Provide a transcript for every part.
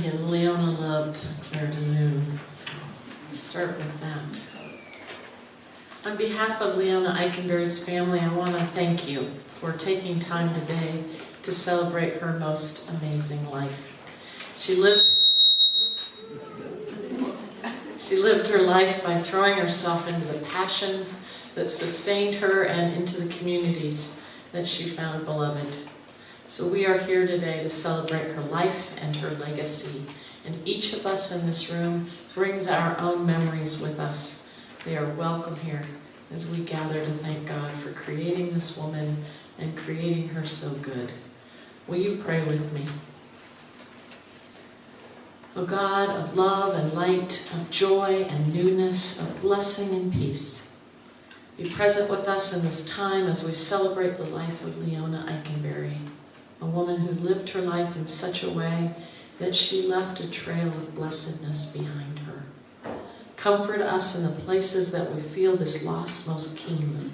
and Leona loved Claire de Lune. So let's start with that. On behalf of Leona Eichenberry's family, I want to thank you for taking time today to celebrate her most amazing life. She lived her life by throwing herself into the passions that sustained her and into the communities that she found beloved. So we are here today to celebrate her life and her legacy. And each of us in this room brings our own memories with us. They are welcome here as we gather to thank God for creating this woman and creating her so good. Will you pray with me? O God of love and light, of joy and newness, of blessing and peace, be present with us in this time as we celebrate the life of Leona Eichenberry, a woman who lived her life in such a way that she left a trail of blessedness behind her. Comfort us in the places that we feel this loss most keenly.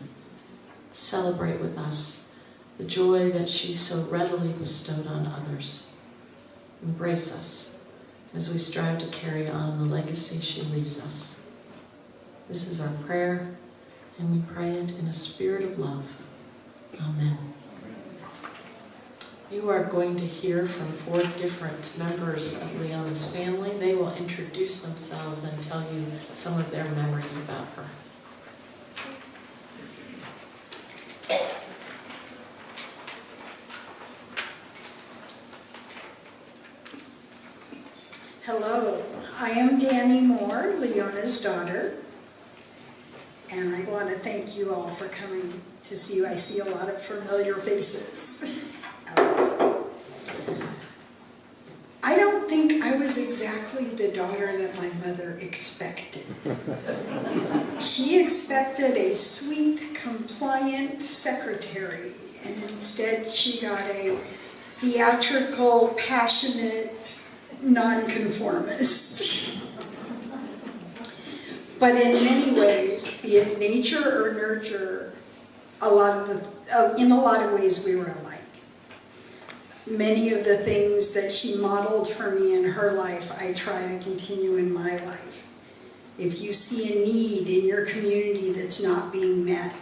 Celebrate with us the joy that she so readily bestowed on others. Embrace us as we strive to carry on the legacy she leaves us. This is our prayer, and we pray it in a spirit of love. Amen. You are going to hear from 4 different members of Leona's family. They will introduce themselves and tell you some of their memories about her. Hello, I am Danny Moore, Leona's daughter, and I want to thank you all for coming to see you. I see a lot of familiar faces. I don't think I was exactly the daughter that my mother expected. She expected a sweet, compliant secretary, and instead she got a theatrical, passionate, nonconformist. But in many ways, be it nature or nurture, in a lot of ways we were alike. Many of the things that she modeled for me in her life, I try to continue in my life. If you see a need in your community that's not being met,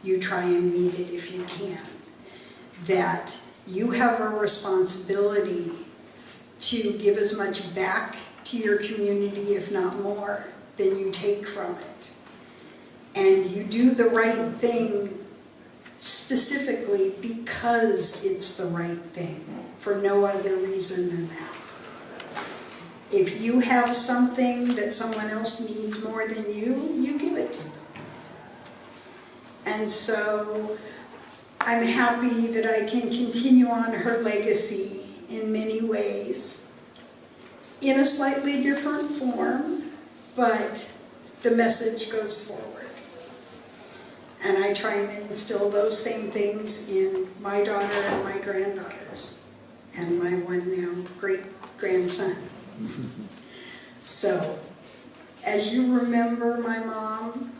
you try and meet it if you can. That you have a responsibility to give as much back to your community, if not more, than you take from it. And you do the right thing specifically because it's the right thing, for no other reason than that. If you have something that someone else needs more than you give it to them. And so I'm happy that I can continue on her legacy in many ways, in a slightly different form, but the message goes forward. And I try and instill those same things in my daughter and my granddaughters, and my one now great-grandson. So, as you remember my mom,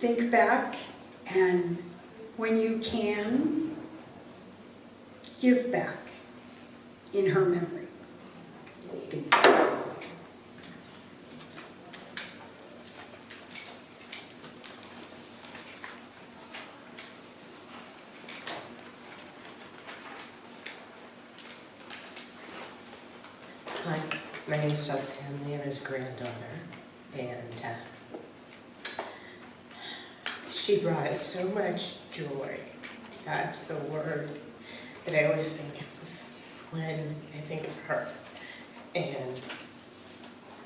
think back, and when you can, give back in her memory. Thank you. Hi, my name is Jessica. I'm Leona's granddaughter, and she brought us so much joy. That's the word that I always think of when I think of her. And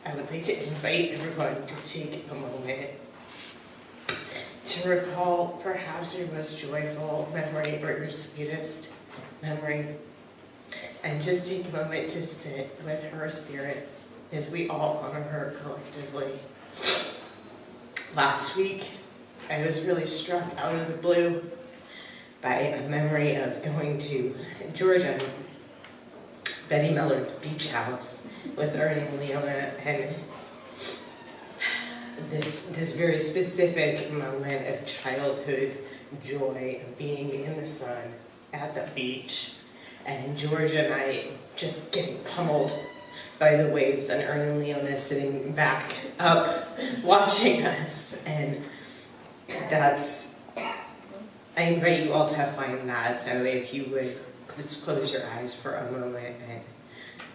I would like to invite everyone to take a moment to recall perhaps your most joyful memory or your sweetest memory. And just take a moment to sit with her spirit as we all honor her collectively. Last week, I was really struck out of the blue by a memory of going to Georgia, Betty Miller's beach house with Ernie and Leona, and this very specific moment of childhood joy of being in the sun at the beach and George and I just getting pummeled by the waves, and Ernie and Leona sitting back up watching us. And I invite you all to find that. So if you would just close your eyes for a moment and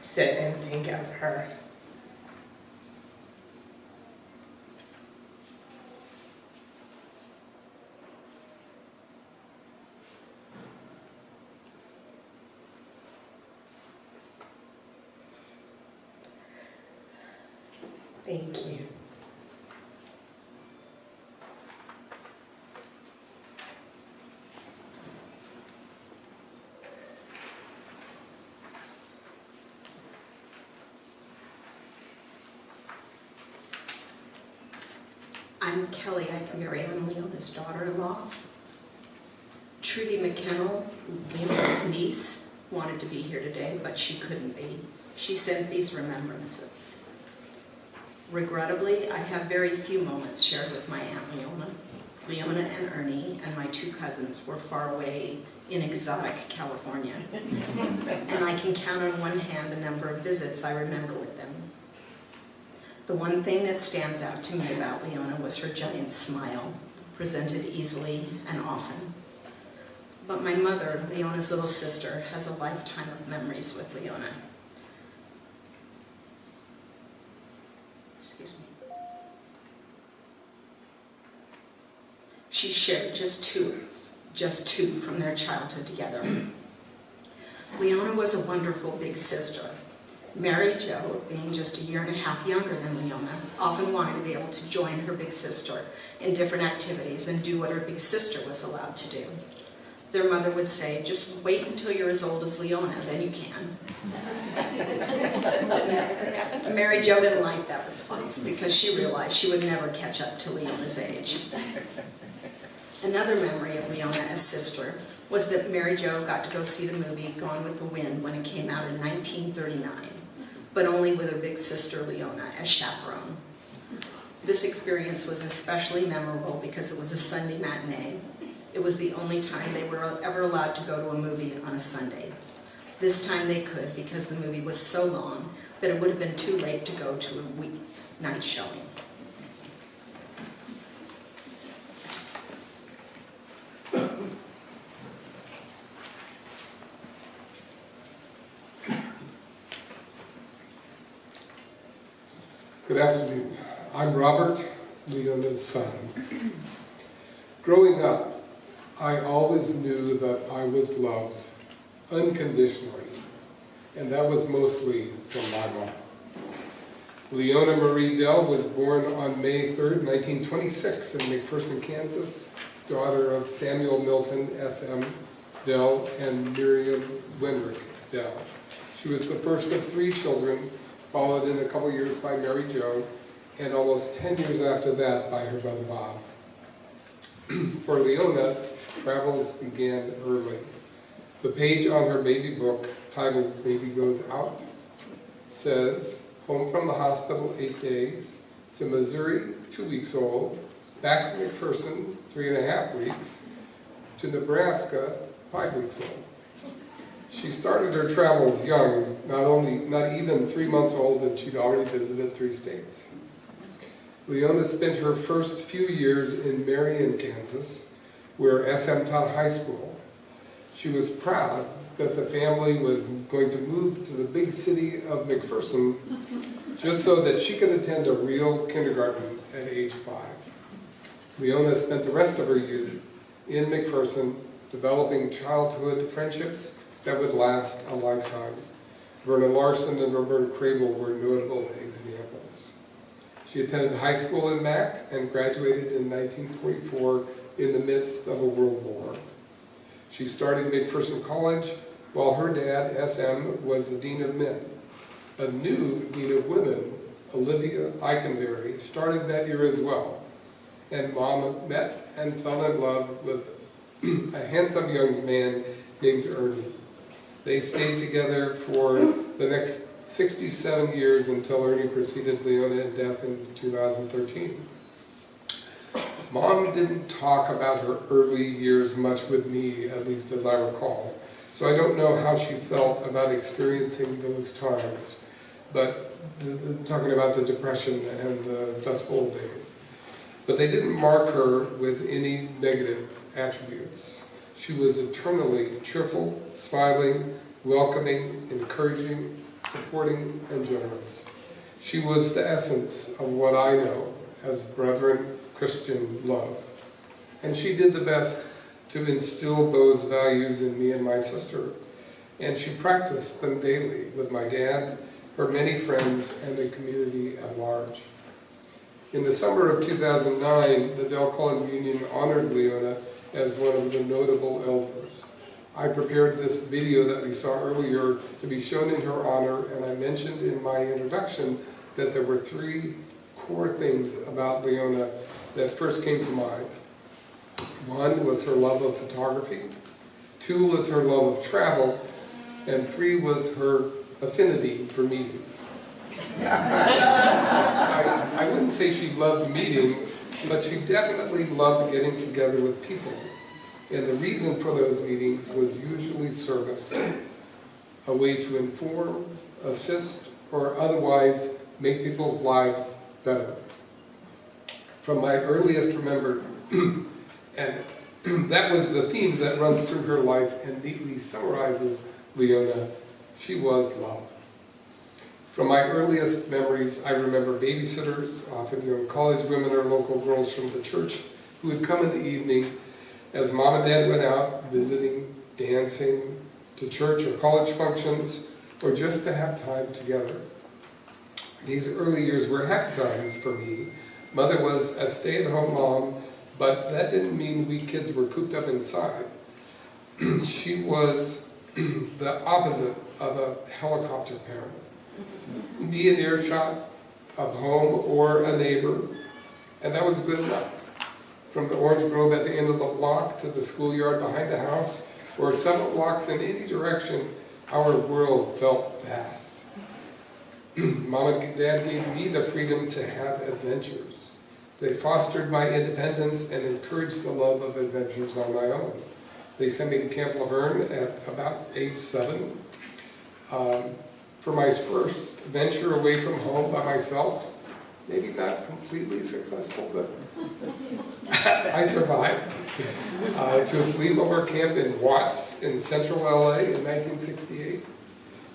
sit and think of her. Thank you. I'm Kelly Eikenberry. I'm Leona's daughter-in-law. Trudy McKennell, Leona's niece, wanted to be here today, but she couldn't be. She sent these remembrances. Regrettably, I have very few moments shared with my Aunt Leona. Leona and Ernie and my two cousins were far away in exotic California, and I can count on one hand the number of visits I remember with them. The one thing that stands out to me about Leona was her giant smile, presented easily and often. But my mother, Leona's little sister, has a lifetime of memories with Leona. Excuse me. She shared just two from their childhood together. Leona was a wonderful big sister. Mary Jo, being just a year and a half younger than Leona, often wanted to be able to join her big sister in different activities and do what her big sister was allowed to do. Their mother would say, just wait until you're as old as Leona, then you can. Mary Jo didn't like that response because she realized she would never catch up to Leona's age. Another memory of Leona as sister was that Mary Jo got to go see the movie Gone with the Wind when it came out in 1939, but only with her big sister Leona as chaperone. This experience was especially memorable because it was a Sunday matinee. It was the only time they were ever allowed to go to a movie on a Sunday. This time they could because the movie was so long that it would have been too late to go to a weeknight showing. Good afternoon. I'm Robert, Leona's son. Growing up, I always knew that I was loved unconditionally, and that was mostly from my mom. Leona Marie Dell was born on May 3rd, 1926 in McPherson, Kansas, daughter of Samuel Milton S.M. Dell and Miriam Wenrick Dell. She was the first of 3 children, followed in a couple years by Mary Jo, and almost 10 years after that by her brother Bob. For Leona, travels began early. The page on her baby book, titled Baby Goes Out, says, home from the hospital 8 days, to Missouri 2 weeks old, back to McPherson 3.5 weeks, to Nebraska 5 weeks old. She started her travels young, not even 3 months old, and she'd already visited 3 states. Leona spent her first few years in Marion, Kansas, where SM taught high school. She was proud that the family was going to move to the big city of McPherson just so that she could attend a real kindergarten at age 5. Leona spent the rest of her youth in McPherson developing childhood friendships that would last a lifetime. Verna Larson and Roberta Crable were notable examples. She attended high school in Mac and graduated in 1944 in the midst of a world war. She started McPherson College while her dad, SM, was the Dean of Men. A new Dean of Women, Olivia Eikenberry, started that year as well. And Mom met and fell in love with a handsome young man named Ernie. They stayed together for the next 67 years until Ernie preceded Leona in death in 2013. Mom didn't talk about her early years much with me, at least as I recall. So I don't know how she felt about experiencing those times, but talking about the Depression and the Dust Bowl days. But they didn't mark her with any negative attributes. She was eternally cheerful, smiling, welcoming, encouraging, supporting, and generous. She was the essence of what I know as brethren Christian love. And she did the best to instill those values in me and my sister. And she practiced them daily with my dad, her many friends, and the community at large. In the summer of 2009, the Del Cullen Union honored Leona as one of the notable elders. I prepared this video that we saw earlier to be shown in her honor, and I mentioned in my introduction that there were 3 core things about Leona that first came to mind. 1 was her love of photography, 2 was her love of travel, and 3 was her affinity for meetings. I wouldn't say she loved meetings, but she definitely loved getting together with people. And the reason for those meetings was usually service, a way to inform, assist, or otherwise make people's lives better. From my earliest remembrance, and that was the theme that runs through her life and neatly summarizes Leona. She was love. From my earliest memories, I remember babysitters, often young college women or local girls from the church, who would come in the evening as mom and dad went out visiting, dancing, to church or college functions, or just to have time together. These early years were happy times for me. Mother was a stay-at-home mom, but that didn't mean we kids were cooped up inside. She was the opposite of a helicopter parent. Be an earshot of home or a neighbor, and that was good enough. From the orange grove at the end of the block to the schoolyard behind the house, or several blocks in any direction, our world felt vast. Mom and Dad gave me the freedom to have adventures. They fostered my independence and encouraged the love of adventures on my own. They sent me to Camp Laverne at about age 7. For my first venture away from home by myself, maybe not completely successful, but I survived, to a sleepover camp in Watts in central LA in 1968,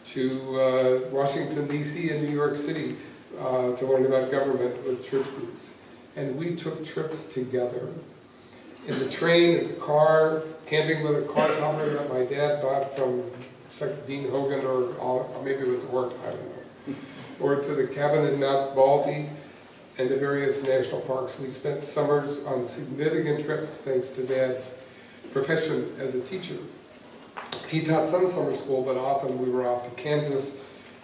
to Washington, D.C. and New York City to learn about government with church groups. And we took trips together. In the train, in the car, camping with a car topper that my dad bought from Dean Hogan or maybe it was Ort, I don't know. Or to the cabin in Mount Baldy and the various national parks. We spent summers on significant trips thanks to Dad's profession as a teacher. He taught some summer school, but often we were off to Kansas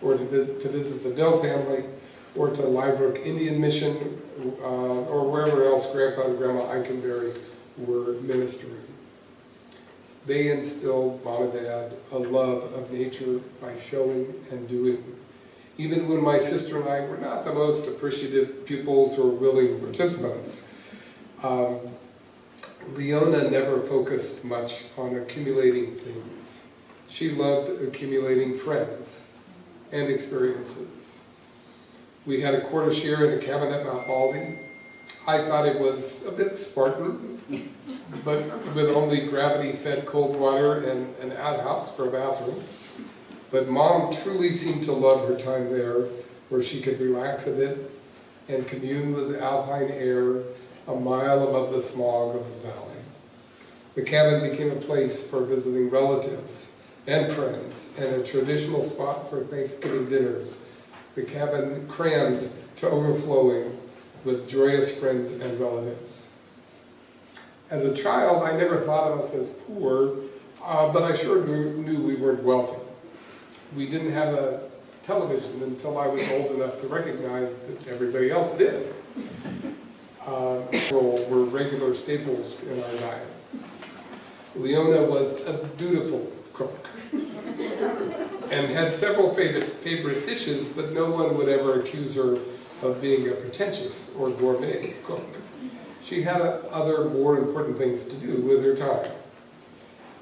or to visit the Dell family or to Liebrook Indian Mission or wherever else Grandpa and Grandma Eikenberry were ministering. They instilled, Mom and Dad, a love of nature by showing and doing. Even when my sister and I were not the most appreciative pupils or willing participants, Leona never focused much on accumulating things. She loved accumulating friends and experiences. We had a quarter share in a cabin at Mount Baldy. I thought it was a bit Spartan, but with only gravity-fed cold water and an outhouse for a bathroom. But Mom truly seemed to love her time there, where she could relax a bit and commune with the alpine air a mile above the smog of the valley. The cabin became a place for visiting relatives and friends, and a traditional spot for Thanksgiving dinners. The cabin crammed to overflowing with joyous friends and relatives. As a child, I never thought of us as poor, but I sure knew we weren't wealthy. We didn't have a television until I was old enough to recognize that everybody else did. Were regular staples in our diet. Leona was a dutiful cook and had several favorite dishes, but no one would ever accuse her of being a pretentious or gourmet cook. She had other more important things to do with her time.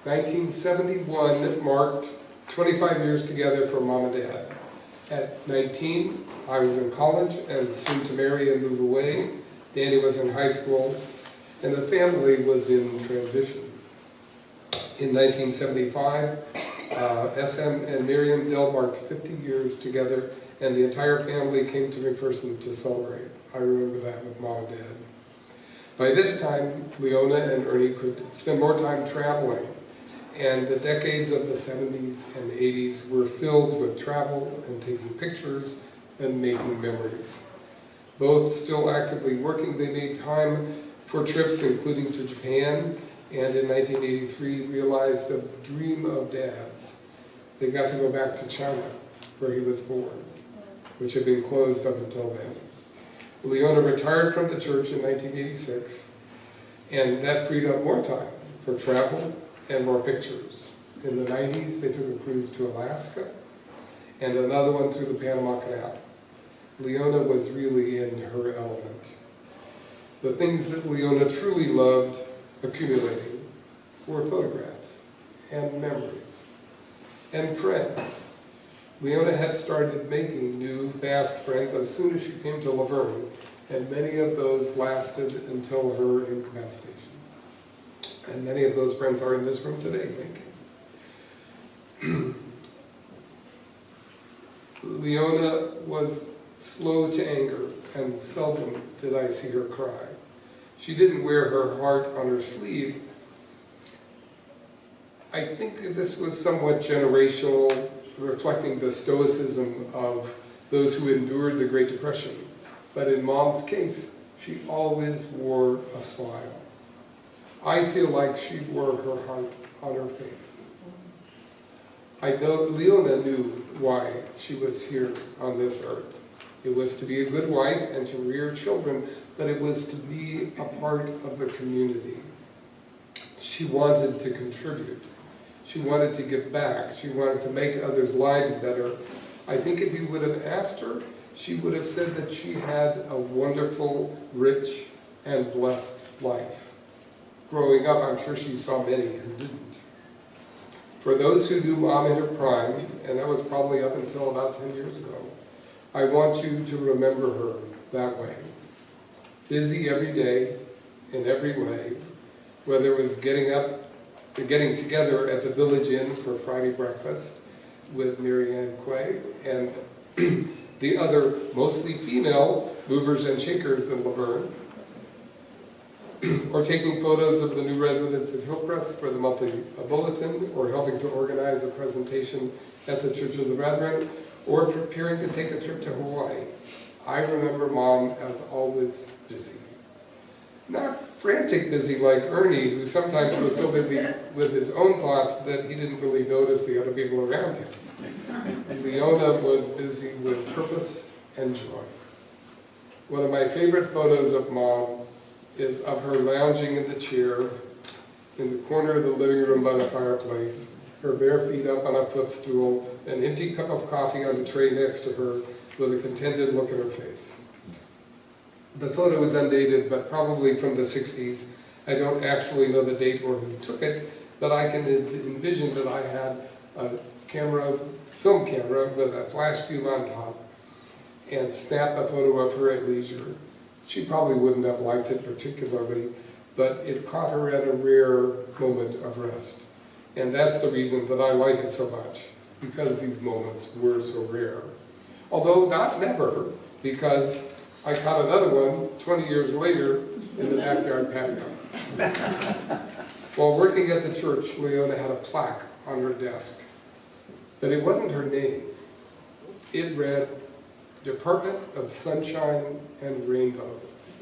1971 marked 25 years together for Mom and Dad. At 19, I was in college and soon to marry and move away. Danny was in high school, and the family was in transition. In 1975, SM and Miriam Dell marked 50 years together, and the entire family came to McPherson to celebrate. I remember that with Mom and Dad. By this time, Leona and Ernie could spend more time traveling, and the decades of the 70s and 80s were filled with travel and taking pictures and making memories. Both still actively working, they made time for trips including to Japan, and in 1983 realized the dream of Dad's. They got to go back to China, where he was born, which had been closed up until then. Leona retired from the church in 1986, and that freed up more time for travel and more pictures. In the 90s, they took a cruise to Alaska, and another one through the Panama Canal. Leona was really in her element. The things that Leona truly loved accumulating were photographs and memories and friends. Leona had started making new, fast friends as soon as she came to Laverne, and many of those lasted until her incapacitation. And many of those friends are in this room today, thank you. Leona was slow to anger, and seldom did I see her cry. She didn't wear her heart on her sleeve. I think that this was somewhat generational, reflecting the stoicism of those who endured the Great Depression. But in Mom's case, she always wore a smile. I feel like she wore her heart on her face. I know Leona knew why she was here on this earth. It was to be a good wife and to rear children, but it was to be a part of the community. She wanted to contribute. She wanted to give back. She wanted to make others' lives better. I think if you would have asked her, she would have said that she had a wonderful, rich, and blessed life. Growing up, I'm sure she saw many who didn't. For those who knew Mom in her prime, and that was probably up until about 10 years ago, I want you to remember her that way. Busy every day, in every way, whether it was getting together at the Village Inn for Friday breakfast with Mary Ann Quay and the other mostly female movers and shakers in Laverne, or taking photos of the new residents at Hillcrest for the monthly bulletin, or helping to organize a presentation at the Church of the Brethren, or preparing to take a trip to Hawaii. I remember Mom as always busy. Not frantic busy like Ernie, who sometimes was so busy with his own thoughts that he didn't really notice the other people around him. Leona was busy with purpose and joy. One of my favorite photos of Mom is of her lounging in the chair in the corner of the living room by the fireplace, her bare feet up on a footstool, an empty cup of coffee on the tray next to her, with a contented look in her face. The photo is undated, but probably from the 60s. I don't actually know the date or who took it, but I can envision that I had a film camera with a flash cube on top, and snapped a photo of her at leisure. She probably wouldn't have liked it particularly, but it caught her at a rare moment of rest. And that's the reason that I like it so much, because these moments were so rare. Although not never, because I caught another one 20 years later in the backyard patio. While working at the church, Leona had a plaque on her desk, but it wasn't her name. It read, Department of Sunshine and Rainbows.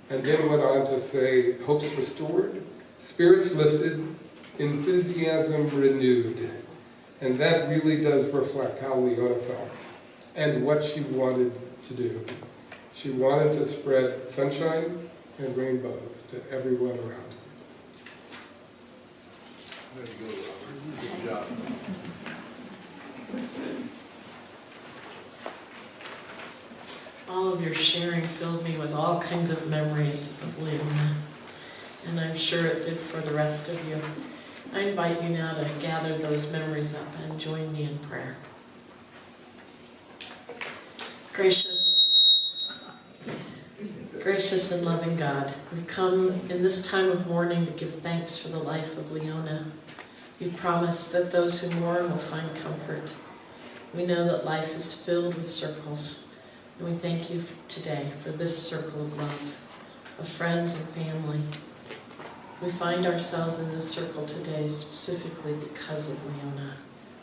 And then went on to say, hopes restored, spirits lifted, enthusiasm renewed. And that really does reflect how Leona felt and what she wanted to do. She wanted to spread sunshine and rainbows to everyone around her. There you go, Robert. Good job. All of your sharing filled me with all kinds of memories of Leona, and I'm sure it did for the rest of you. I invite you now to gather those memories up and join me in prayer. Gracious and loving God, we've come in this time of mourning to give thanks for the life of Leona. You've promised that those who mourn will find comfort. We know that life is filled with circles, and we thank you today for this circle of love, of friends and family. We find ourselves in this circle today specifically because of Leona.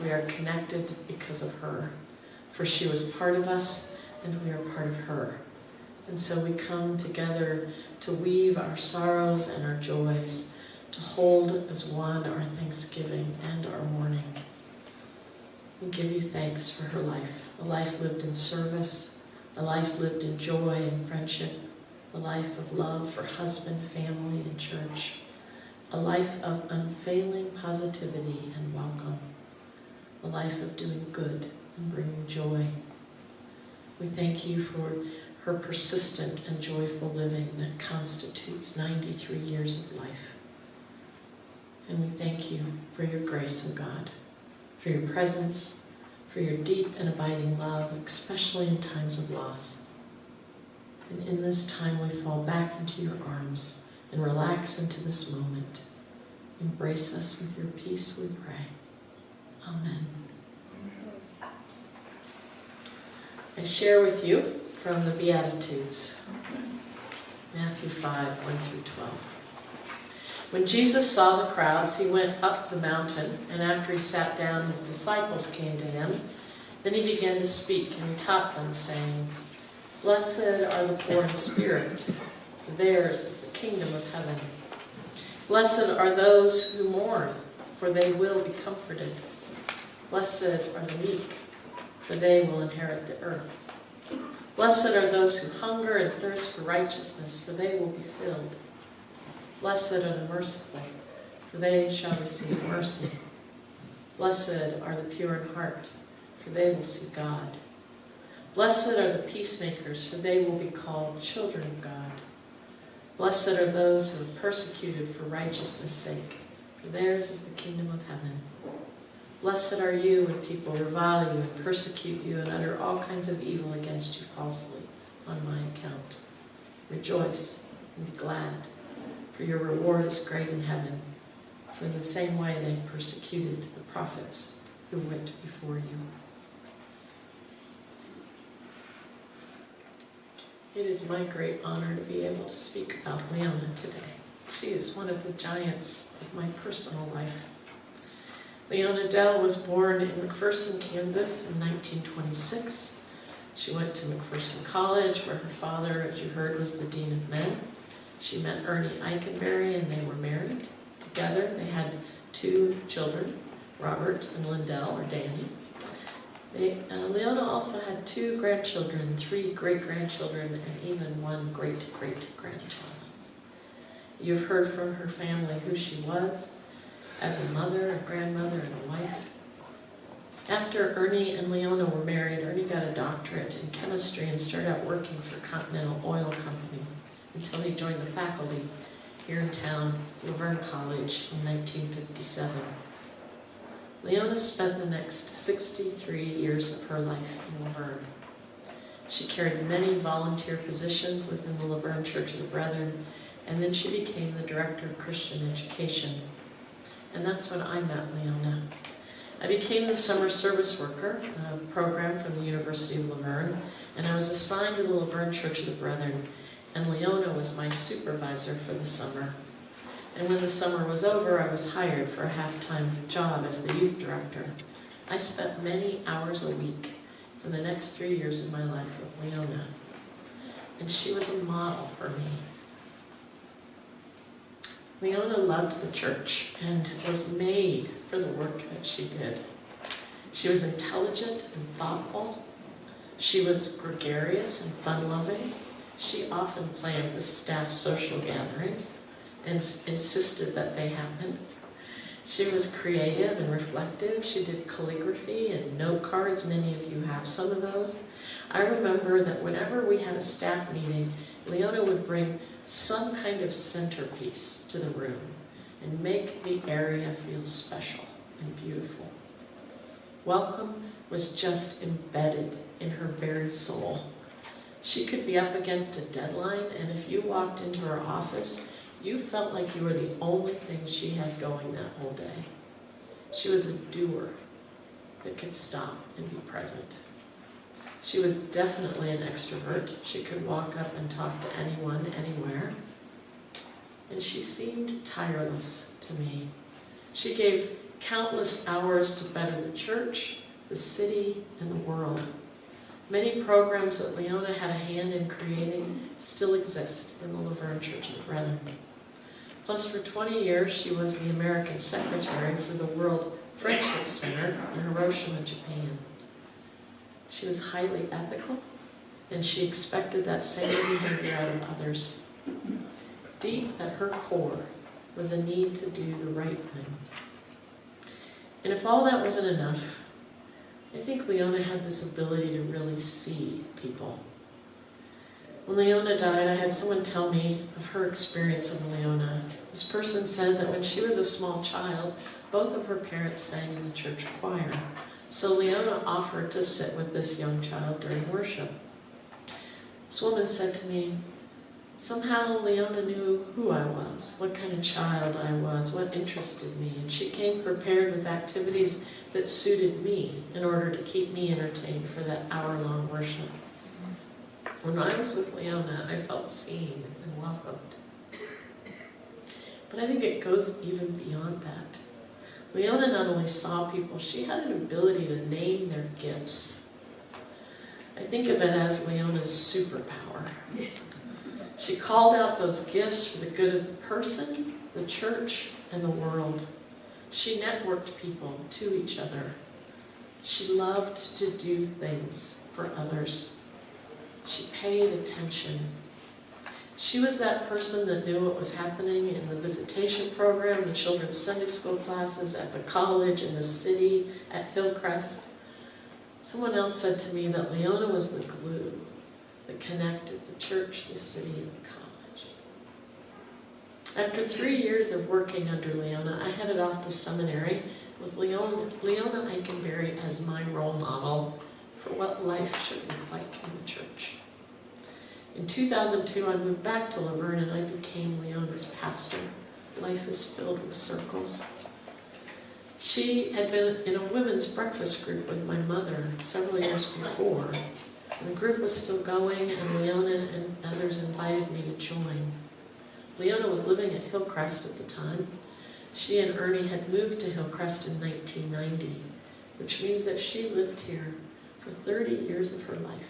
We are connected because of her, for she was part of us and we are part of her. And so we come together to weave our sorrows and our joys, to hold as one our thanksgiving and our mourning. We give you thanks for her life, a life lived in service, a life lived in joy and friendship, a life of love for husband, family, and church, a life of unfailing positivity and welcome, a life of doing good and bringing joy. We thank you for her persistent and joyful living that constitutes 93 years of life. And we thank you for your grace, O God, for your presence, for your deep and abiding love, especially in times of loss. And in this time we fall back into your arms and relax into this moment. Embrace us with your peace, we pray. Amen. I share with you from the Beatitudes, Matthew 5, 1 through 12. When Jesus saw the crowds, he went up the mountain, and after he sat down, his disciples came to him. Then he began to speak, and he taught them, saying, "Blessed are the poor in spirit, for theirs is the kingdom of heaven. Blessed are those who mourn, for they will be comforted. Blessed are the meek, for they will inherit the earth. Blessed are those who hunger and thirst for righteousness, for they will be filled. Blessed are the merciful, for they shall receive mercy. Blessed are the pure in heart, for they will see God. Blessed are the peacemakers, for they will be called children of God. Blessed are those who are persecuted for righteousness' sake, for theirs is the kingdom of heaven. Blessed are you when people revile you and persecute you and utter all kinds of evil against you falsely on my account. Rejoice and be glad, for your reward is great in heaven. For in the same way they persecuted the prophets who went before you." It is my great honor to be able to speak about Leona today. She is one of the giants of my personal life. Leona Dell was born in McPherson, Kansas in 1926. She went to McPherson College, where her father, as you heard, was the Dean of Men. She met Ernie Eikenberry, and they were married together. They had 2 children, Robert and Lindell, or Danny. Leona also had 2 grandchildren, 3 great-grandchildren, and even 1 great-great-grandchild. You've heard from her family who she was as a mother, a grandmother, and a wife. After Ernie and Leona were married, Ernie got a doctorate in chemistry and started out working for Continental Oil Company until he joined the faculty here in town, Laverne College, in 1957. Leona spent the next 63 years of her life in Laverne. She carried many volunteer positions within the Laverne Church of the Brethren, and then she became the Director of Christian Education. And that's when I met Leona. I became the Summer Service Worker program from the University of Laverne, and I was assigned to the Laverne Church of the Brethren, and Leona was my supervisor for the summer. And when the summer was over, I was hired for a half-time job as the youth director. I spent many hours a week for the next 3 years of my life with Leona, and she was a model for me. Leona loved the church and was made for the work that she did. She was intelligent and thoughtful. She was gregarious and fun-loving. She often planned the staff social gatherings and insisted that they happen. She was creative and reflective. She did calligraphy and note cards. Many of you have some of those. I remember that whenever we had a staff meeting, Leona would bring some kind of centerpiece to the room. and make the area feel special and beautiful. Welcome was just embedded in her very soul. She could be up against a deadline, and if you walked into her office, you felt like you were the only thing she had going that whole day. She was a doer that could stop and be present. She was definitely an extrovert. She could walk up and talk to anyone, anywhere. And she seemed tireless to me. She gave countless hours to better the church, the city, and the world. Many programs that Leona had a hand in creating still exist in the Laverne Church of Brethren. Plus, for 20 years, she was the American Secretary for the World Friendship Center in Hiroshima, Japan. She was highly ethical, and she expected that same behavior out of others. Deep at her core was a need to do the right thing. And if all that wasn't enough, I think Leona had this ability to really see people. When Leona died, I had someone tell me of her experience of Leona. This person said that when she was a small child, both of her parents sang in the church choir. So Leona offered to sit with this young child during worship. This woman said to me, somehow Leona knew who I was, what kind of child I was, what interested me, and she came prepared with activities that suited me in order to keep me entertained for that hour-long worship. When I was with Leona, I felt seen and welcomed. But I think it goes even beyond that. Leona not only saw people, she had an ability to name their gifts. I think of it as Leona's superpower. She called out those gifts for the good of the person, the church, and the world. She networked people to each other. She loved to do things for others. She paid attention. She was that person that knew what was happening in the visitation program, the children's Sunday school classes, at the college, in the city, at Hillcrest. Someone else said to me that Leona was the glue that connected the church, the city, and the college. After 3 years of working under Leona, I headed off to seminary with Leona Eikenberry as my role model for what life should look like in the church. In 2002, I moved back to Laverne and I became Leona's pastor. Life is filled with circles. She had been in a women's breakfast group with my mother several years before. And the group was still going, and Leona and others invited me to join. Leona was living at Hillcrest at the time. She and Ernie had moved to Hillcrest in 1990, which means that she lived here for 30 years of her life.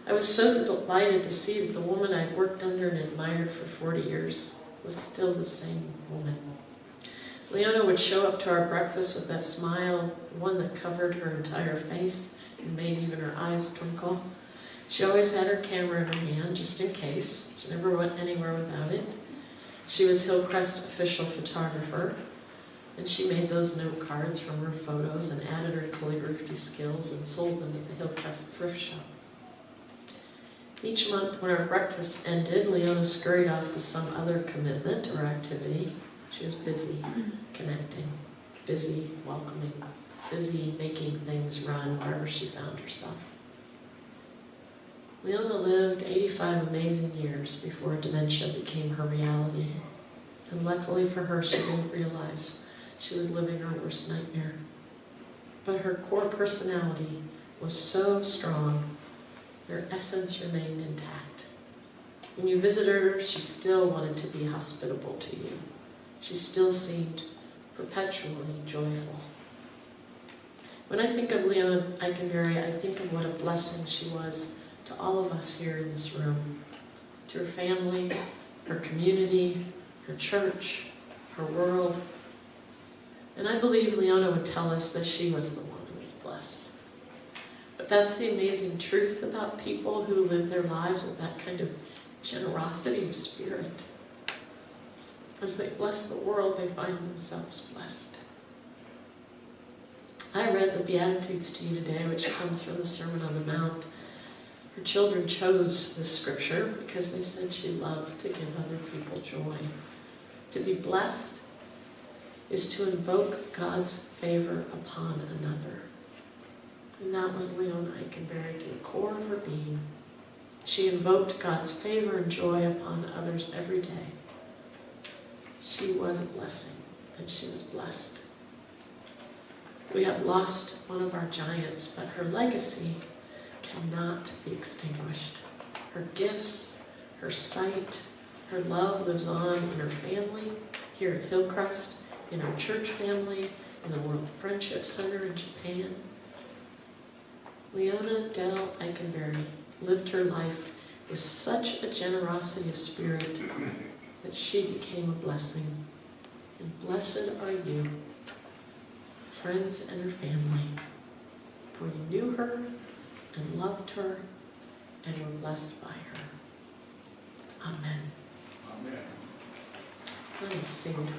I was so delighted to see that the woman I'd worked under and admired for 40 years was still the same woman. Leona would show up to our breakfast with that smile, one that covered her entire face and made even her eyes twinkle. She always had her camera in her hand, just in case. She never went anywhere without it. She was Hillcrest official photographer, and she made those note cards from her photos and added her calligraphy skills and sold them at the Hillcrest thrift shop. Each month when our breakfast ended, Leona scurried off to some other commitment or activity. She was busy connecting, busy welcoming, busy making things run wherever she found herself. Leona lived 85 amazing years before dementia became her reality. And luckily for her, she didn't realize she was living her worst nightmare. But her core personality was so strong, her essence remained intact. When you visited her, she still wanted to be hospitable to you. She still seemed perpetually joyful. When I think of Leona Eikenberry, I think of what a blessing she was to all of us here in this room, to her family, her community, her church, her world. And I believe Leona would tell us that she was the one who was blessed. But that's the amazing truth about people who live their lives with that kind of generosity of spirit. As they bless the world, they find themselves blessed. I read the Beatitudes to you today, which comes from the Sermon on the Mount. Her children chose this scripture because they said she loved to give other people joy. To be blessed is to invoke God's favor upon another. And that was Leona Eikenberry to the core of her being. She invoked God's favor and joy upon others every day. She was a blessing, and she was blessed. We have lost one of our giants, but her legacy cannot be extinguished. Her gifts, her sight, her love lives on in her family, here at Hillcrest, in our church family, in the World Friendship Center in Japan. Leona Dell Eikenberry lived her life with such a generosity of spirit that she became a blessing. And blessed are you, friends and her family, for you knew her and loved her and were blessed by her. Amen. Amen. Let us sing together.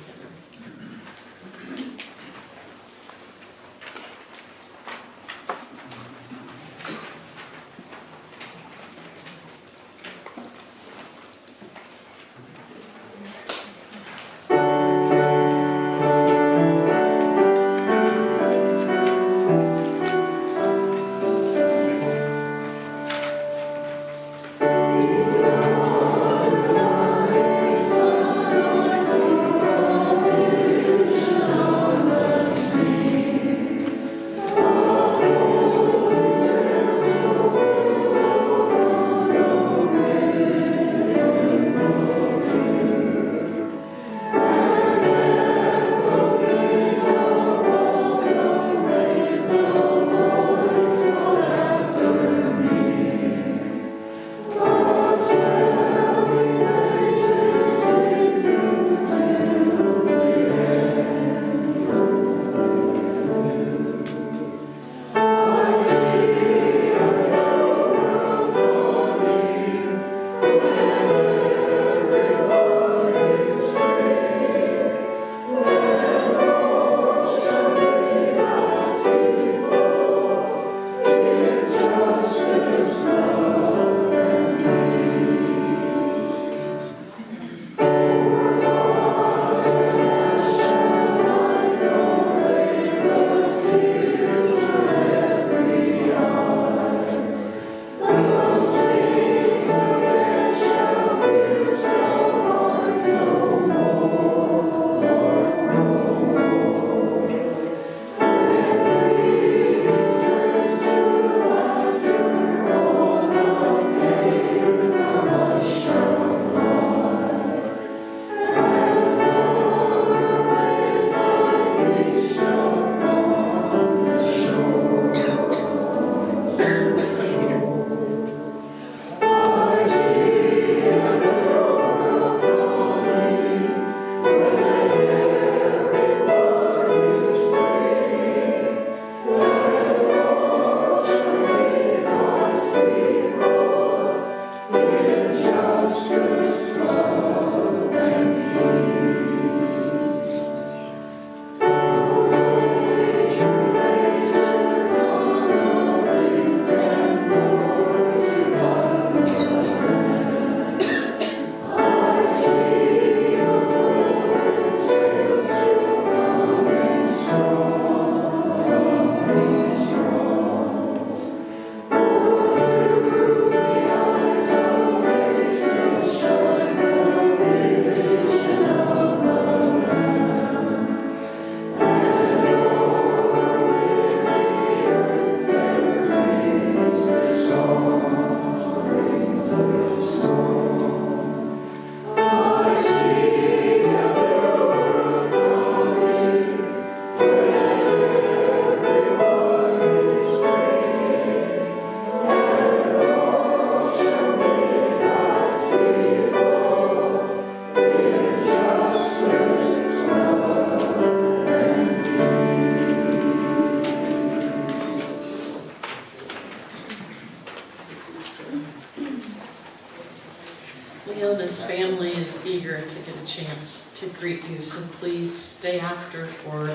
Leona's family is eager to get a chance to greet you, so please stay after for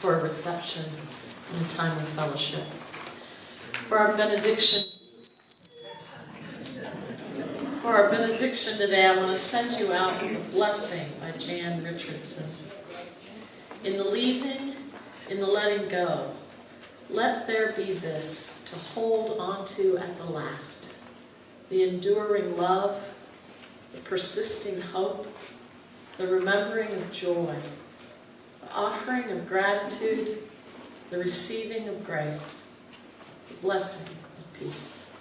a reception and a time of fellowship. For our benediction, For our benediction today, I want to send you out with a blessing by Jan Richardson. In the leaving, in the letting go, let there be this to hold onto at the last. The enduring love, the persisting hope, the remembering of joy, the offering of gratitude, the receiving of grace, the blessing of peace.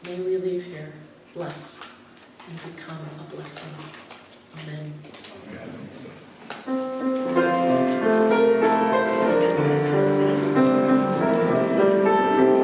May we leave here blessed and become a blessing. Amen.